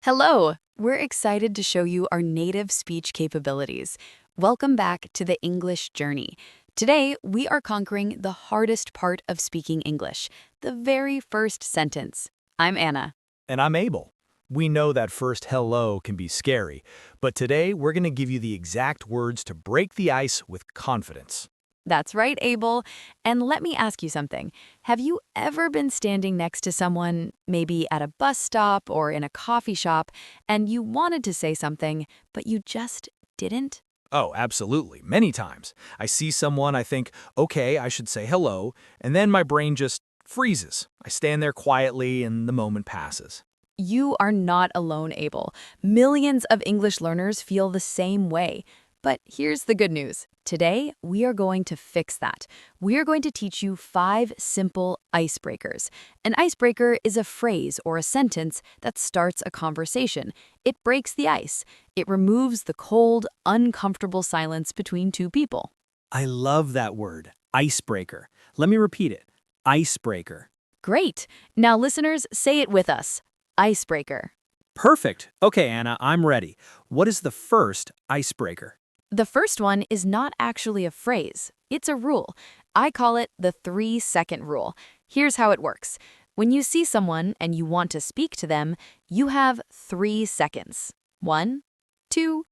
Hello! We're excited to show you our native speech capabilities. Welcome back to the English journey. Today, we are conquering the hardest part of speaking English, the very first sentence. I'm Anna. And I'm Abel. We know that first hello can be scary, but today we're going to give you the exact words to break the ice with confidence. That's right, Abel. And let me ask you something. Have you ever been standing next to someone, maybe at a bus stop or in a coffee shop, and you wanted to say something, but you just didn't? Oh, absolutely. Many times. I see someone, I think, okay, I should say hello, and then my brain just freezes. I stand there quietly and the moment passes. You are not alone, Abel. Millions of English learners feel the same way. But here's the good news. Today, we are going to fix that. We are going to teach you 5 simple icebreakers. An icebreaker is a phrase or a sentence that starts a conversation. It breaks the ice. It removes the cold, uncomfortable silence between two people. I love that word, icebreaker. Let me repeat it. Icebreaker. Great. Now, listeners, say it with us. Icebreaker. Perfect. Okay, Anna, I'm ready. What is the first icebreaker? The first one is not actually a phrase. It's a rule. I call it the 3-second rule. Here's how it works. When you see someone and you want to speak to them, you have 3 seconds. 1, 2,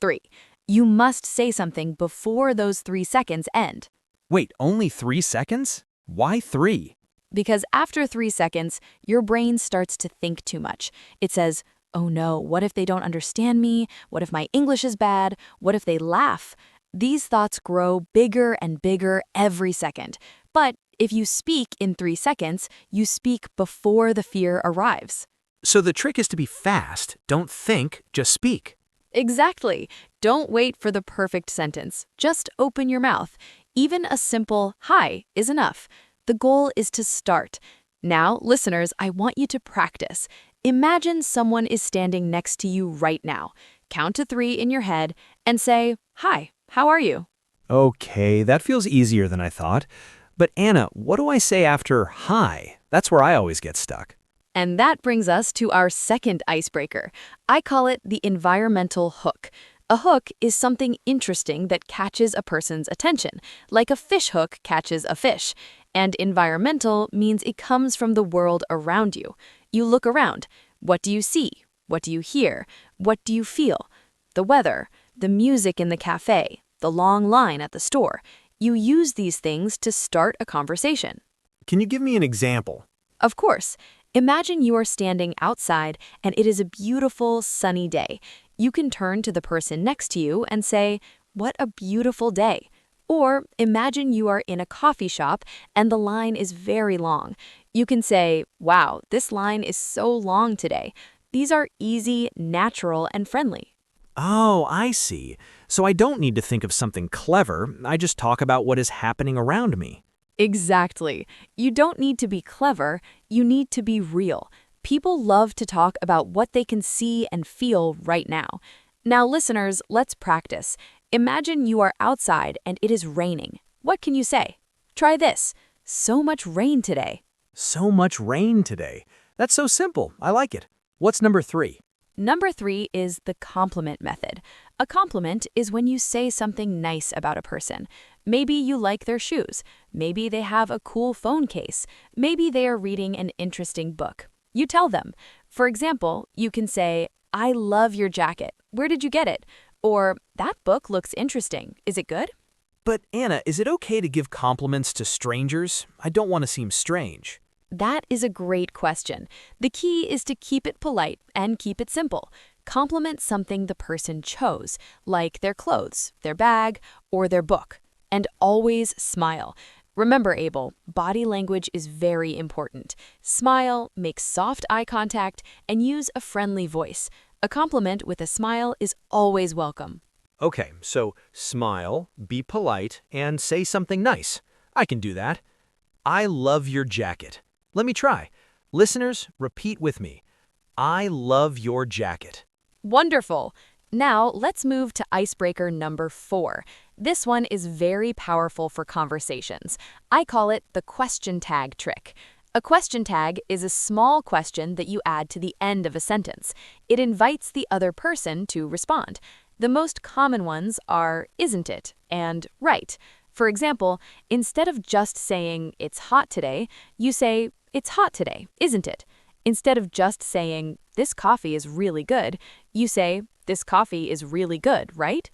3. You must say something before those 3 seconds end. Wait, only 3 seconds? Why 3? Because after 3 seconds, your brain starts to think too much. It says, oh no, what if they don't understand me? What if my English is bad? What if they laugh? These thoughts grow bigger and bigger every second. But if you speak in 3 seconds, you speak before the fear arrives. So the trick is to be fast. Don't think, just speak. Exactly. Don't wait for the perfect sentence. Just open your mouth. Even a simple hi is enough. The goal is to start. Now, listeners, I want you to practice. Imagine someone is standing next to you right now. Count to 3 in your head and say, hi, how are you? Okay, that feels easier than I thought. But Anna, what do I say after hi? That's where I always get stuck. And that brings us to our second icebreaker. I call it the environmental hook. A hook is something interesting that catches a person's attention, like a fish hook catches a fish. And environmental means it comes from the world around you. You look around. What do you see? What do you hear? What do you feel? The weather, the music in the cafe, the long line at the store. You use these things to start a conversation. Can you give me an example? Of course. Imagine you are standing outside and it is a beautiful, sunny day. You can turn to the person next to you and say, what a beautiful day. Or imagine you are in a coffee shop and the line is very long. You can say, wow, this line is so long today. These are easy, natural, and friendly. Oh, I see. So I don't need to think of something clever. I just talk about what is happening around me. Exactly. You don't need to be clever. You need to be real. People love to talk about what they can see and feel right now. Now, listeners, let's practice. Imagine you are outside and it is raining. What can you say? Try this. So much rain today. So much rain today. That's so simple. I like it. What's number 3? Number 3 is the compliment method. A compliment is when you say something nice about a person. Maybe you like their shoes. Maybe they have a cool phone case. Maybe they are reading an interesting book. You tell them. For example, you can say, I love your jacket. Where did you get it? Or, that book looks interesting. Is it good? But Anna, is it okay to give compliments to strangers? I don't want to seem strange. That is a great question. The key is to keep it polite and keep it simple. Compliment something the person chose, like their clothes, their bag, or their book. And always smile. Remember, Abel, body language is very important. Smile, make soft eye contact, and use a friendly voice. A compliment with a smile is always welcome. Okay, so smile, be polite, and say something nice. I can do that. I love your jacket. Let me try. Listeners, repeat with me. I love your jacket. Wonderful! Now, let's move to icebreaker number 4. This one is very powerful for conversations. I call it the question tag trick. A question tag is a small question that you add to the end of a sentence. It invites the other person to respond. The most common ones are isn't it and right. For example, instead of just saying it's hot today, you say it's hot today, isn't it? Instead of just saying this coffee is really good, you say this coffee is really good, right?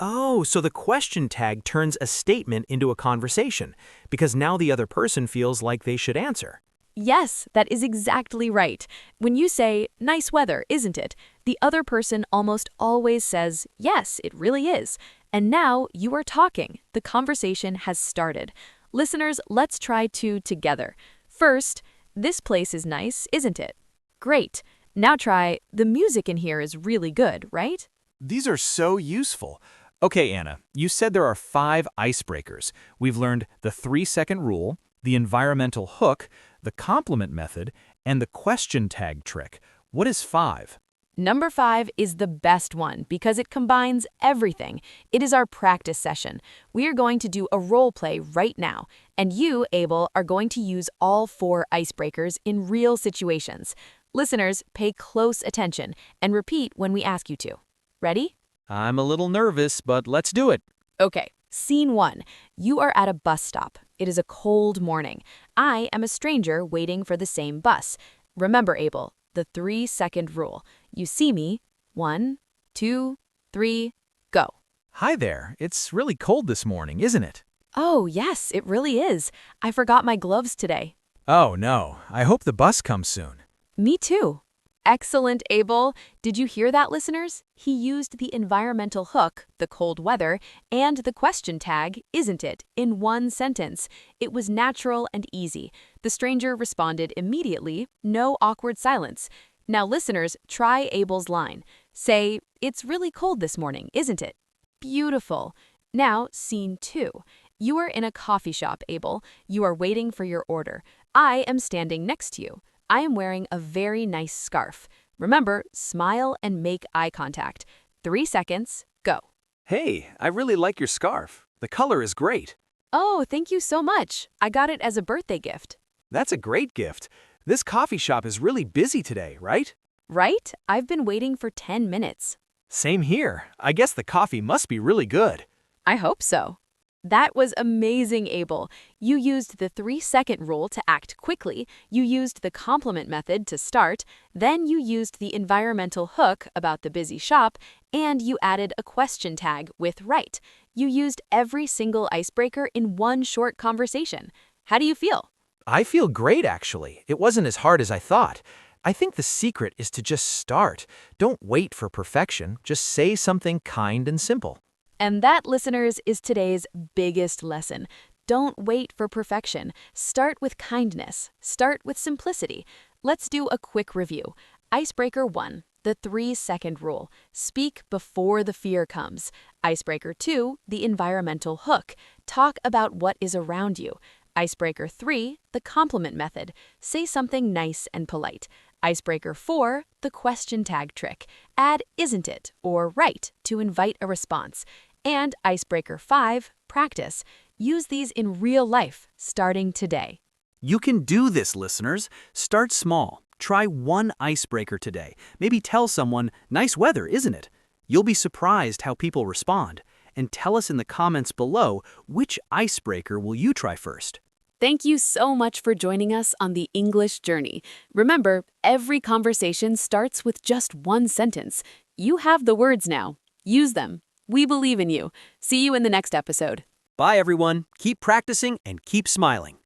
Oh, so the question tag turns a statement into a conversation, because now the other person feels like they should answer. Yes, that is exactly right. When you say, nice weather, isn't it? The other person almost always says, yes, it really is. And now you are talking. The conversation has started. Listeners, let's try two together. First, this place is nice, isn't it? Great. Now try, the music in here is really good, right? These are so useful. Okay, Anna, you said there are 5 icebreakers. We've learned the 3-second rule, the environmental hook, the compliment method, and the question tag trick. What is 5? Number 5 is the best one because it combines everything. It is our practice session. We are going to do a role play right now, and you, Abel, are going to use all 4 icebreakers in real situations. Listeners, pay close attention and repeat when we ask you to. Ready? I'm a little nervous, but let's do it. Okay, scene 1. You are at a bus stop. It is a cold morning. I am a stranger waiting for the same bus. Remember, Abel, the 3-second rule. You see me. 1, 2, 3, go. Hi there. It's really cold this morning, isn't it? Oh, yes, it really is. I forgot my gloves today. Oh, no. I hope the bus comes soon. Me too. Excellent, Abel. Did you hear that, listeners? He used the environmental hook, the cold weather, and the question tag, isn't it, in one sentence. It was natural and easy. The stranger responded immediately, no awkward silence. Now, listeners, try Abel's line. Say, it's really cold this morning, isn't it? Beautiful. Now, scene 2. You are in a coffee shop, Abel. You are waiting for your order. I am standing next to you. I am wearing a very nice scarf. Remember, smile and make eye contact. 3 seconds, go. Hey, I really like your scarf. The color is great. Oh, thank you so much. I got it as a birthday gift. That's a great gift. This coffee shop is really busy today, right? Right? I've been waiting for 10 minutes. Same here. I guess the coffee must be really good. I hope so. That was amazing, Abel. You used the 3-second rule to act quickly, you used the compliment method to start, then you used the environmental hook about the busy shop, and you added a question tag with right. You used every single icebreaker in one short conversation. How do you feel? I feel great, actually. It wasn't as hard as I thought. I think the secret is to just start. Don't wait for perfection. Just say something kind and simple. And that, listeners, is today's biggest lesson. Don't wait for perfection. Start with kindness. Start with simplicity. Let's do a quick review. Icebreaker 1, the 3-second rule. Speak before the fear comes. Icebreaker 2, the environmental hook. Talk about what is around you. Icebreaker 3, the compliment method. Say something nice and polite. Icebreaker 4, the question tag trick. Add isn't it or right to invite a response. And Icebreaker 5, practice. Use these in real life, starting today. You can do this, listeners. Start small. Try one icebreaker today. Maybe tell someone, nice weather, isn't it? You'll be surprised how people respond. And tell us in the comments below, which icebreaker will you try first? Thank you so much for joining us on the English journey. Remember, every conversation starts with just one sentence. You have the words now. Use them. We believe in you. See you in the next episode. Bye, everyone. Keep practicing and keep smiling.